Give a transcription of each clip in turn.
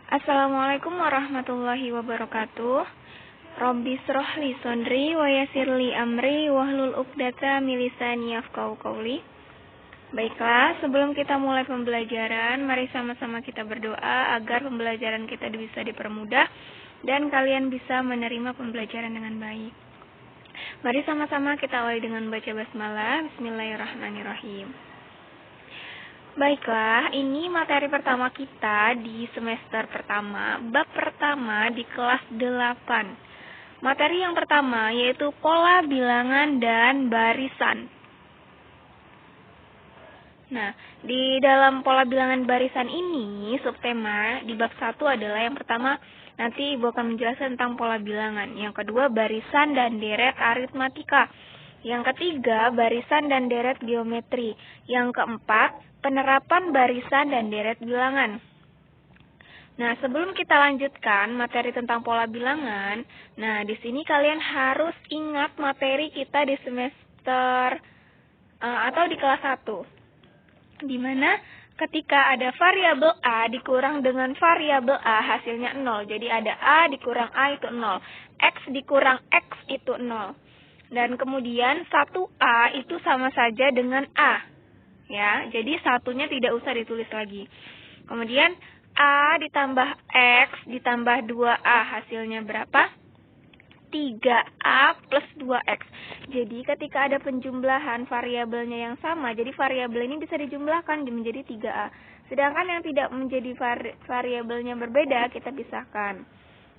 Assalamualaikum warahmatullahi wabarakatuh. Robbi shrah li sadri wa yassir li amri wahlul 'uqdatam min lisani yafqahu qawli. Baiklah, sebelum kita mulai pembelajaran, mari sama-sama kita berdoa agar pembelajaran kita bisa dipermudah dan kalian bisa menerima pembelajaran dengan baik. Mari sama-sama kita awali dengan baca basmalah. Bismillahirrahmanirrahim. Baiklah, ini materi pertama kita di semester pertama, bab pertama di kelas 8. Materi yang pertama yaitu pola bilangan dan barisan. Nah, di dalam pola bilangan barisan ini, subtema di bab 1 adalah yang pertama, nanti Ibu akan menjelaskan tentang pola bilangan. Yang kedua, barisan dan deret aritmatika. Yang ketiga, barisan dan deret geometri. Yang keempat, penerapan barisan dan deret bilangan. Nah, sebelum kita lanjutkan materi tentang pola bilangan, nah di sini kalian harus ingat materi kita di semester atau di kelas 1. Di mana ketika ada variabel A dikurang dengan variabel A hasilnya 0. Jadi ada A dikurang A itu 0. X dikurang X itu 0. Dan kemudian 1A itu sama saja dengan A. Ya, jadi satunya tidak usah ditulis lagi. Kemudian A ditambah X ditambah 2A hasilnya berapa? 3A plus 2X. Jadi ketika ada penjumlahan variabelnya yang sama, jadi variabel ini bisa dijumlahkan menjadi 3A. Sedangkan yang tidak menjadi variabelnya berbeda, kita pisahkan.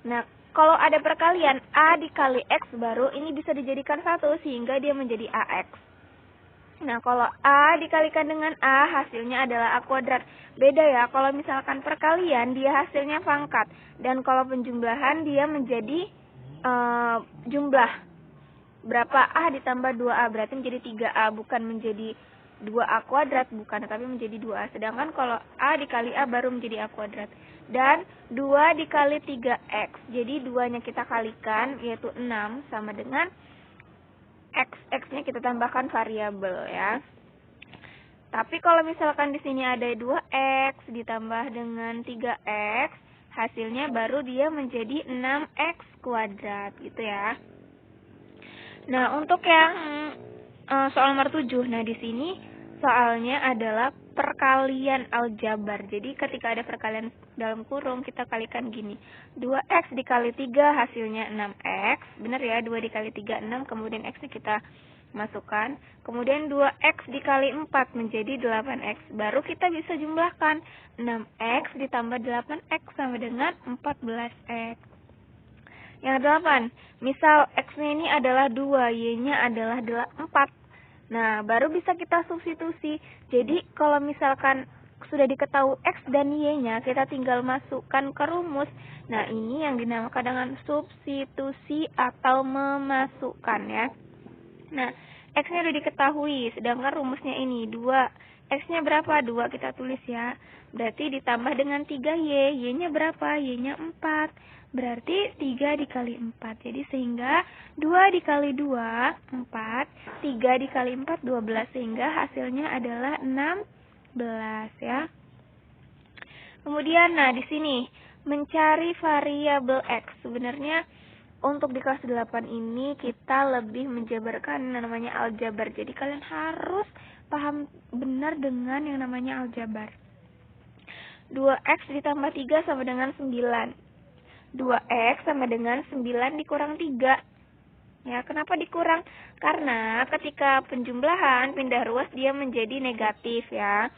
Nah, kalau ada perkalian A dikali X baru, ini bisa dijadikan 1 sehingga dia menjadi AX. Nah, kalau A dikalikan dengan A, hasilnya adalah A kuadrat. Beda ya, kalau misalkan perkalian, dia hasilnya pangkat. Dan kalau penjumlahan, dia menjadi jumlah. Berapa A ditambah 2A, berarti menjadi 3A, bukan menjadi 2A kuadrat, bukan, tapi menjadi 2A. Sedangkan kalau A dikali A baru menjadi A kuadrat. Dan 2 dikali 3X, jadi 2-nya kita kalikan, yaitu 6, sama dengan X-nya kita tambahkan variabel ya. Tapi kalau misalkan di sini ada 2X ditambah dengan 3X, hasilnya baru dia menjadi 6X kuadrat gitu ya. Nah, untuk yang soal nomor 7, nah di sini soalnya adalah perkalian aljabar. Jadi ketika ada perkalian dalam kurung, kita kalikan gini. 2X dikali 3 hasilnya 6X. Benar ya, 2 dikali 3, 6. Kemudian X-nya kita masukkan. Kemudian 2X dikali 4 menjadi 8X. Baru kita bisa jumlahkan. 6X ditambah 8X sama dengan 14X. Yang 8, misal X-nya ini adalah 2, Y-nya adalah 4. Nah, baru bisa kita substitusi. Jadi, kalau misalkan sudah diketahui X dan Y-nya, kita tinggal masukkan ke rumus. Nah, ini yang dinamakan dengan substitusi atau memasukkan ya. Nah, X-nya sudah diketahui, sedangkan rumusnya ini 2. X-nya berapa? 2 kita tulis ya. Berarti ditambah dengan 3Y. Y-nya berapa? Y-nya 4. Berarti 3 dikali 4. Jadi sehingga 2 dikali 2, 4. 3 dikali 4, 12. Sehingga hasilnya adalah 16 ya. Kemudian, nah di sini mencari variabel X. Sebenarnya untuk di kelas 8 ini kita lebih menjabarkan namanya aljabar. Jadi kalian harus paham benar dengan yang namanya aljabar. 2X ditambah 3 sama dengan 9. 2X sama dengan 9 dikurang 3. Ya, kenapa dikurang? Karena ketika penjumlahan pindah ruas dia menjadi negatif ya.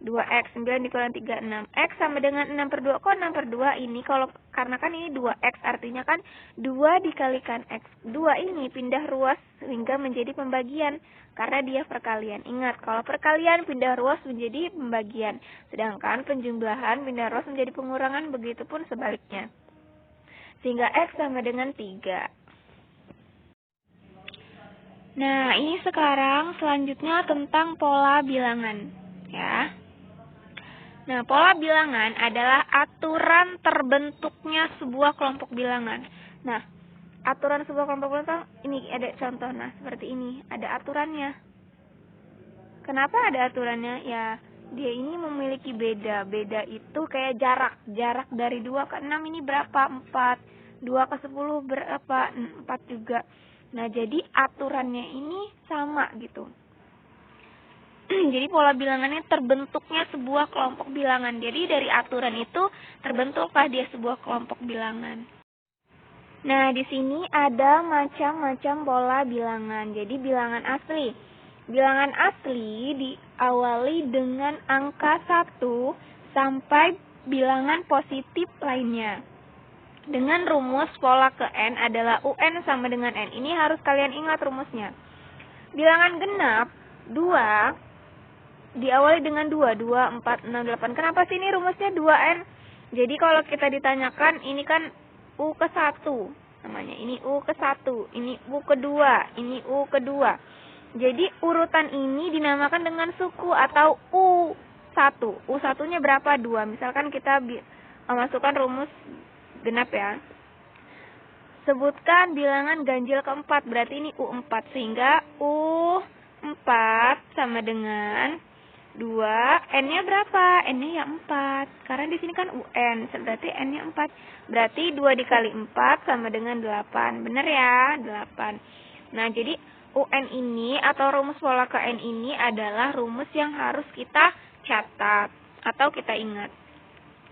2X 9 dikurang 3, 6X sama dengan 6/2. Kok 6/2 ini? Karena kan ini 2X, artinya kan 2 dikalikan X. 2 ini pindah ruas sehingga menjadi pembagian karena dia perkalian. Ingat, kalau perkalian pindah ruas menjadi pembagian, sedangkan penjumlahan pindah ruas menjadi pengurangan, begitupun sebaliknya. Sehingga X sama dengan 3. Nah, ini sekarang selanjutnya tentang pola bilangan ya. Nah, pola bilangan adalah aturan terbentuknya sebuah kelompok bilangan. Nah, aturan sebuah kelompok bilangan ini ada contoh. Nah, seperti ini, ada aturannya. Kenapa ada aturannya? Ya, dia ini memiliki beda. Beda itu kayak jarak. Jarak dari 2 ke 6 ini berapa? 4. 2 ke 10 berapa? 4 juga. Nah, jadi aturannya ini sama gitu. Jadi pola bilangannya terbentuknya sebuah kelompok bilangan. Jadi dari aturan itu terbentuklah dia sebuah kelompok bilangan. Nah, di sini ada macam-macam pola bilangan. Jadi bilangan asli. Bilangan asli diawali dengan angka 1 sampai bilangan positif lainnya. Dengan rumus pola ke N adalah UN sama dengan N. Ini harus kalian ingat rumusnya. Bilangan genap 2 diawali dengan 2, 2, 4, 6, 8. Kenapa sih ini rumusnya 2N? Jadi kalau kita ditanyakan, ini kan U ke 1 namanya. Ini U ke 1, ini U kedua, ini U kedua. Jadi urutan ini dinamakan dengan suku atau U1. U1-nya berapa? 2. Misalkan kita masukkan rumus genap ya. Sebutkan bilangan ganjil keempat, berarti ini U4. Sehingga U4 sama dengan 2, N-nya berapa? N-nya ya 4. Karena di sini kan UN, berarti N-nya 4. Berarti 2 dikali 4 sama dengan 8. Benar ya? 8. Nah, jadi UN ini atau rumus pola ke N ini adalah rumus yang harus kita catat atau kita ingat.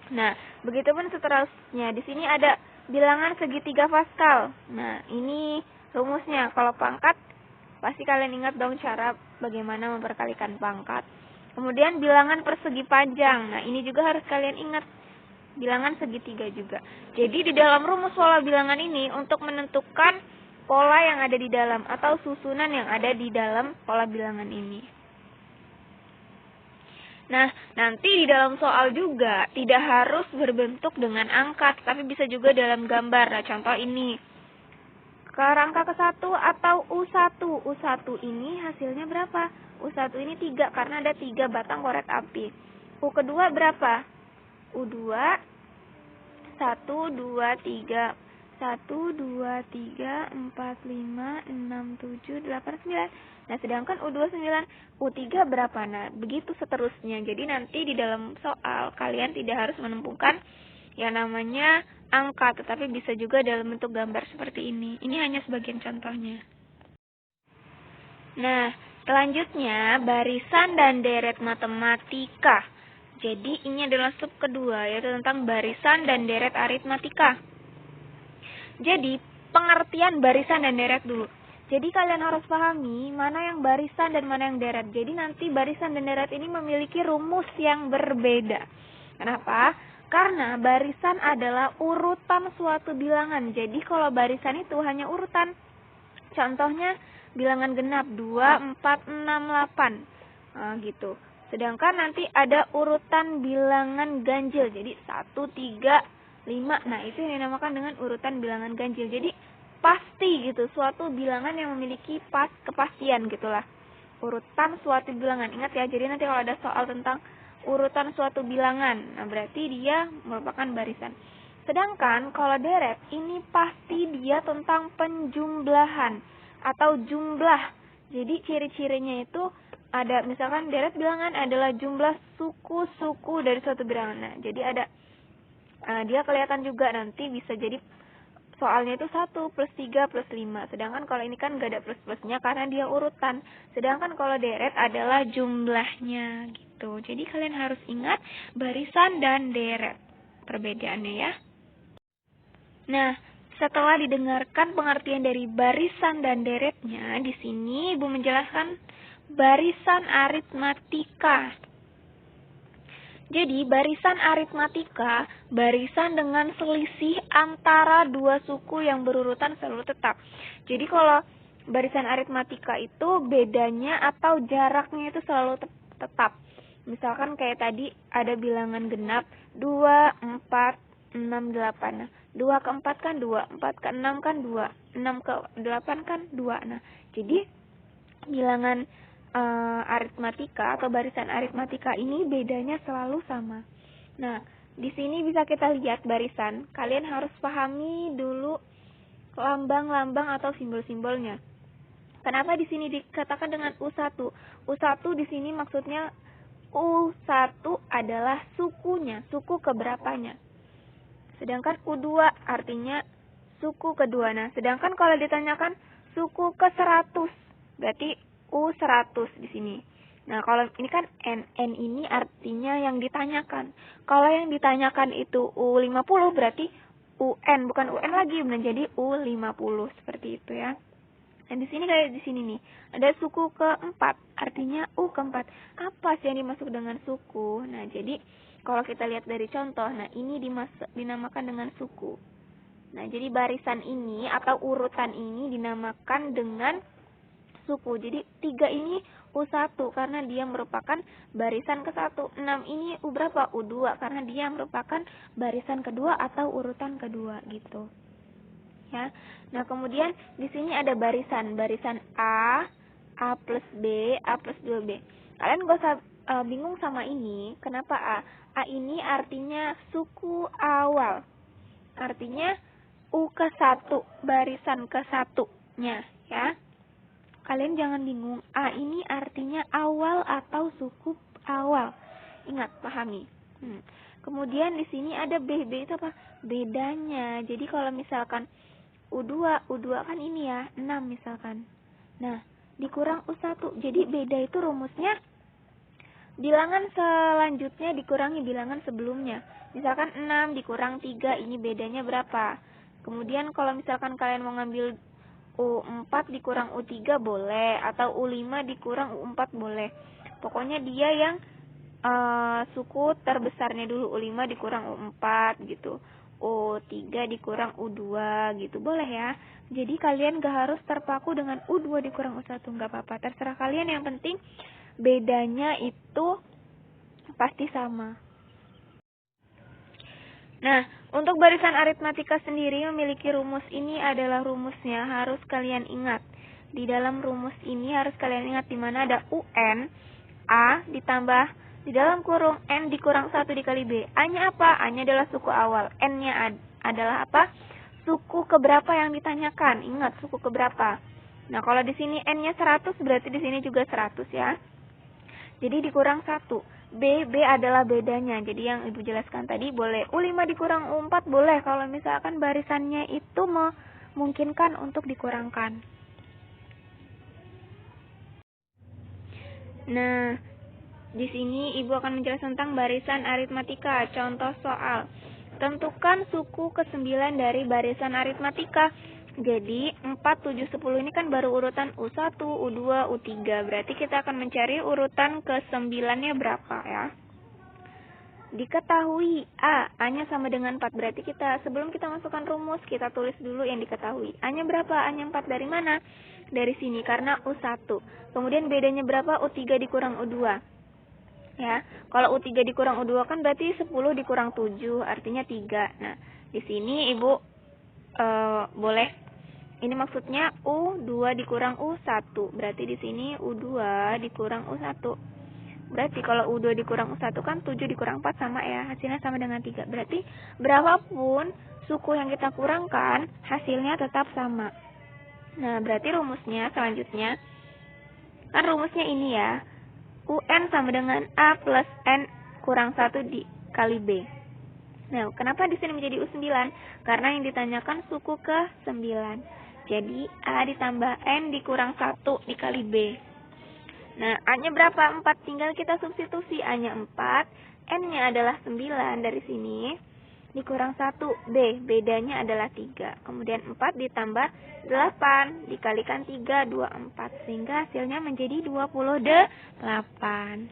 Nah, begitupun seterusnya. Di sini ada bilangan segitiga Pascal. Nah, ini rumusnya. Kalau pangkat, pasti kalian ingat dong cara bagaimana memperkalikan pangkat. Kemudian bilangan persegi panjang. Nah, ini juga harus kalian ingat. Bilangan segitiga juga. Jadi di dalam rumus pola bilangan ini untuk menentukan pola yang ada di dalam atau susunan yang ada di dalam pola bilangan ini. Nah, nanti di dalam soal juga tidak harus berbentuk dengan angka, tapi bisa juga dalam gambar. Nah, contoh ini. Kerangka ke-1 atau U1. U1 ini hasilnya berapa? U1 ini 3 karena ada 3 batang korek api. U kedua berapa? U2 1, 2, 3. 1, 2, 3, 4, 5, 6, 7, 8, 9. Nah, sedangkan U2 9. U3 berapa? Nah, begitu seterusnya. Jadi nanti di dalam soal kalian tidak harus menemukan yang namanya angka, tetapi bisa juga dalam bentuk gambar seperti ini. Ini hanya sebagian contohnya. Nah, selanjutnya barisan dan deret matematika. Jadi ini adalah sub kedua, yaitu tentang barisan dan deret aritmatika. Jadi pengertian barisan dan deret dulu. Jadi kalian harus pahami mana yang barisan dan mana yang deret. Jadi nanti barisan dan deret ini memiliki rumus yang berbeda. Kenapa? Karena barisan adalah urutan suatu bilangan. Jadi kalau barisan itu hanya urutan. Contohnya bilangan genap 2, 4, 6, 8. Nah, gitu. Sedangkan nanti ada urutan bilangan ganjil. Jadi 1, 3, 5. Nah, itu yang dinamakan dengan urutan bilangan ganjil. Jadi pasti gitu, suatu bilangan yang memiliki kepastian gitulah. Urutan suatu bilangan. Ingat ya, jadi nanti kalau ada soal tentang urutan suatu bilangan, nah berarti dia merupakan barisan. Sedangkan kalau deret, ini pasti dia tentang penjumlahan atau jumlah. Jadi ciri-cirinya itu ada, misalkan deret bilangan adalah jumlah suku-suku dari suatu bilangan. Nah, jadi ada dia kelihatan juga nanti bisa jadi soalnya itu 1 plus 3 plus 5. Sedangkan kalau ini kan gak ada plus-plusnya karena dia urutan. Sedangkan kalau deret adalah jumlahnya gitu. Jadi kalian harus ingat barisan dan deret perbedaannya ya. Nah, setelah didengarkan pengertian dari barisan dan deretnya, di sini Ibu menjelaskan barisan aritmatika. Jadi, barisan aritmatika, barisan dengan selisih antara dua suku yang berurutan selalu tetap. Jadi, kalau barisan aritmatika itu bedanya atau jaraknya itu selalu tetap. Misalkan kayak tadi ada bilangan genap 2, 4, 6, 8. Nah, 2 ke 4 kan 2, 4 ke 6 kan 2, 6 ke 8 kan 2. Nah, jadi bilangan aritmatika atau barisan aritmatika ini bedanya selalu sama. Nah, di sini bisa kita lihat barisan. Kalian harus pahami dulu lambang-lambang atau simbol-simbolnya. Kenapa di sini dikatakan dengan U1? U1 di sini maksudnya U1 adalah sukunya, suku keberapanya. Sedangkan U2 artinya suku kedua. Nah, sedangkan kalau ditanyakan suku ke-100, berarti U100 di sini. Nah, kalau ini kan N ini artinya yang ditanyakan. Kalau yang ditanyakan itu U50, berarti UN, bukan UN lagi, menjadi U50, seperti itu ya. Nah, di sini kayak di sini nih, ada suku keempat, artinya U keempat. Apa sih yang dimaksud dengan suku? Nah, jadi kalau kita lihat dari contoh, nah ini dinamakan dengan suku. Nah, jadi barisan ini atau urutan ini dinamakan dengan suku. Jadi 3 ini U1 karena dia merupakan barisan ke-1. 6 ini U berapa? U2 karena dia merupakan barisan kedua atau urutan kedua gitu. Ya. Nah, kemudian di sini ada barisan A plus B, A plus 2B. Kalian gak usah bingung sama ini. Kenapa A? A ini artinya suku awal. Artinya U ke-1, barisan ke-1-nya, ya. Kalian jangan bingung. A ini artinya awal atau suku awal. Ingat, pahami. Kemudian di sini ada B. B itu apa? Bedanya. Jadi kalau misalkan U2 kan ini ya, 6 misalkan. Nah, dikurang U1. Jadi beda itu rumusnya bilangan selanjutnya dikurangi bilangan sebelumnya. Misalkan 6 dikurang 3, ini bedanya berapa? Kemudian kalau misalkan kalian mau ngambil U4 dikurang U3 boleh, atau U5 dikurang U4 boleh. Pokoknya dia yang suku terbesarnya dulu, U5 dikurang U4 gitu. U3 dikurang U2 gitu, boleh ya. Jadi kalian gak harus terpaku dengan U2 dikurang U1, gak apa-apa, terserah kalian, yang penting bedanya itu pasti sama. Nah, untuk barisan aritmatika sendiri memiliki rumus. Ini adalah rumusnya, harus kalian ingat. Di dalam rumus ini harus kalian ingat di mana ada UN, A ditambah di dalam kurung N dikurang 1 dikali B. A-nya apa? A-nya adalah suku awal. N-nya adalah apa? Suku keberapa yang ditanyakan. Ingat, suku keberapa. Nah, kalau di sini N-nya 100, berarti di sini juga 100 ya. Jadi dikurang 1. B adalah bedanya. Jadi yang Ibu jelaskan tadi, boleh U5 dikurang U4, boleh kalau misalkan barisannya itu memungkinkan untuk dikurangkan. Nah, di sini Ibu akan menjelaskan tentang barisan aritmatika. Contoh soal. Tentukan suku ke-9 dari barisan aritmatika. Jadi 4, 7, 10 ini kan baru urutan U1, U2, U3. Berarti kita akan mencari urutan ke-9-nya berapa ya. Diketahui A-nya sama dengan 4. Berarti sebelum kita masukkan rumus, kita tulis dulu yang diketahui. A-nya berapa? A-nya 4 dari mana? Dari sini karena U1. Kemudian bedanya berapa? U3 dikurang U2. Ya, kalau U3 dikurang U2 kan berarti 10 dikurang 7, artinya 3. Nah, di sini Ibu boleh, ini maksudnya U2 dikurang U1. Berarti di sini U2 dikurang U1. Berarti kalau U2 dikurang U1 kan 7 dikurang 4 sama ya, hasilnya sama dengan 3. Berarti berapapun suku yang kita kurangkan, hasilnya tetap sama. Nah, berarti rumusnya selanjutnya, kan rumusnya ini ya, UN sama dengan A plus N kurang 1 dikali B. Nah, kenapa di sini menjadi U9? Karena yang ditanyakan suku ke-9. Jadi, A ditambah N dikurang 1 dikali B. Nah, A-nya berapa? 4. Tinggal kita substitusi. A-nya 4, N-nya adalah 9 dari sini. Dikurang 1, B. Bedanya adalah 3. Kemudian 4 ditambah 8. Dikalikan 3, 24. Sehingga hasilnya menjadi 28.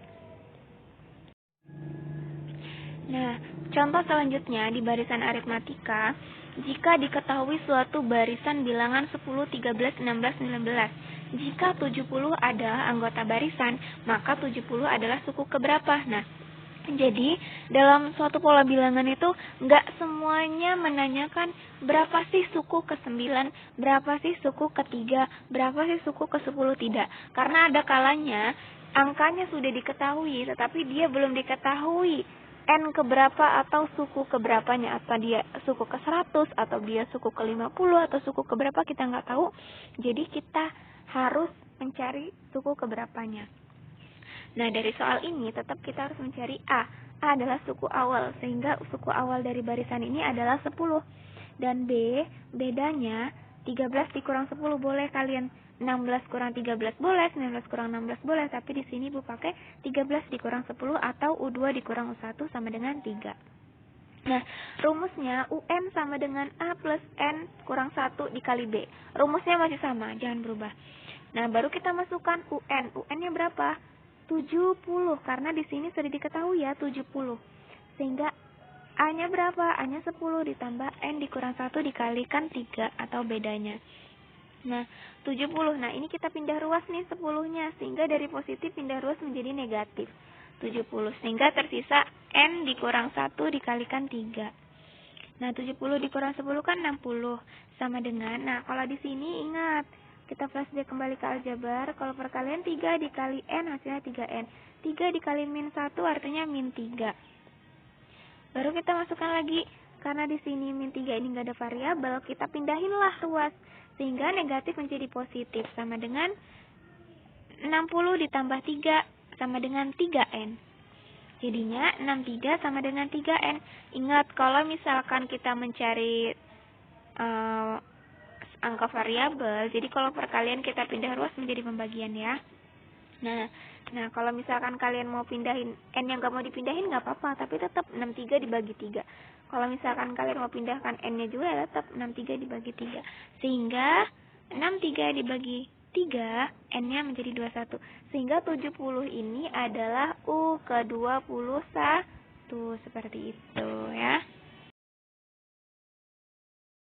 Nah, contoh selanjutnya di barisan aritmatika. Jika diketahui suatu barisan bilangan 10, 13, 16, 19. Jika 70 adalah anggota barisan, maka 70 adalah suku keberapa? Nah, jadi dalam suatu pola bilangan itu nggak semuanya menanyakan berapa sih suku ke-9, berapa sih suku ke-3, berapa sih suku ke-10, tidak. Karena ada kalanya angkanya sudah diketahui, tetapi dia belum diketahui N keberapa atau suku keberapanya, atau dia suku ke-100, atau dia suku ke-50, atau suku keberapa kita nggak tahu. Jadi kita harus mencari suku keberapanya. Nah, dari soal ini tetap kita harus mencari A. A adalah suku awal, sehingga suku awal dari barisan ini adalah 10. Dan B, bedanya 13 dikurang 10 boleh kalian 16 kurang 13 boleh, 19 kurang 16 boleh, tapi di sini Ibu pakai 13 dikurang 10 atau U2 dikurang U1 sama dengan 3. Nah, rumusnya UN sama dengan A plus N kurang 1 dikali B. Rumusnya masih sama, jangan berubah. Nah, baru kita masukkan UN. UN-nya berapa? 70, karena di sini sudah diketahui ya 70. Sehingga A-nya berapa? A-nya 10 ditambah N dikurang 1 dikalikan 3 atau bedanya. Nah, 70. Nah, ini kita pindah ruas nih 10-nya, sehingga dari positif pindah ruas menjadi negatif 70. Sehingga tersisa N dikurang 1 dikalikan 3. Nah, 70 dikurang 10 kan 60. Sama dengan, nah kalau di sini ingat, kita flashback kembali ke aljabar. Kalau perkalian 3 dikali N hasilnya 3N. 3 dikali min 1 artinya min 3. Baru kita masukkan lagi, karena di sini min 3 ini nggak ada variabel, kita pindahinlah ruas. Sehingga negatif menjadi positif, sama dengan 60 ditambah 3 sama dengan 3N. Jadinya 63 sama dengan 3N. Ingat, kalau misalkan kita mencari angka variabel, jadi kalau perkalian kita pindah ruas menjadi pembagian ya. Nah, kalau misalkan kalian mau pindahin N yang gak mau dipindahin gak apa-apa, tapi tetap 63 dibagi 3. Kalau misalkan kalian mau pindahkan N-nya juga, tetap 63 dibagi 3. Sehingga 63 dibagi 3, N-nya menjadi 21. Sehingga 70 ini adalah U ke 21. Seperti itu ya.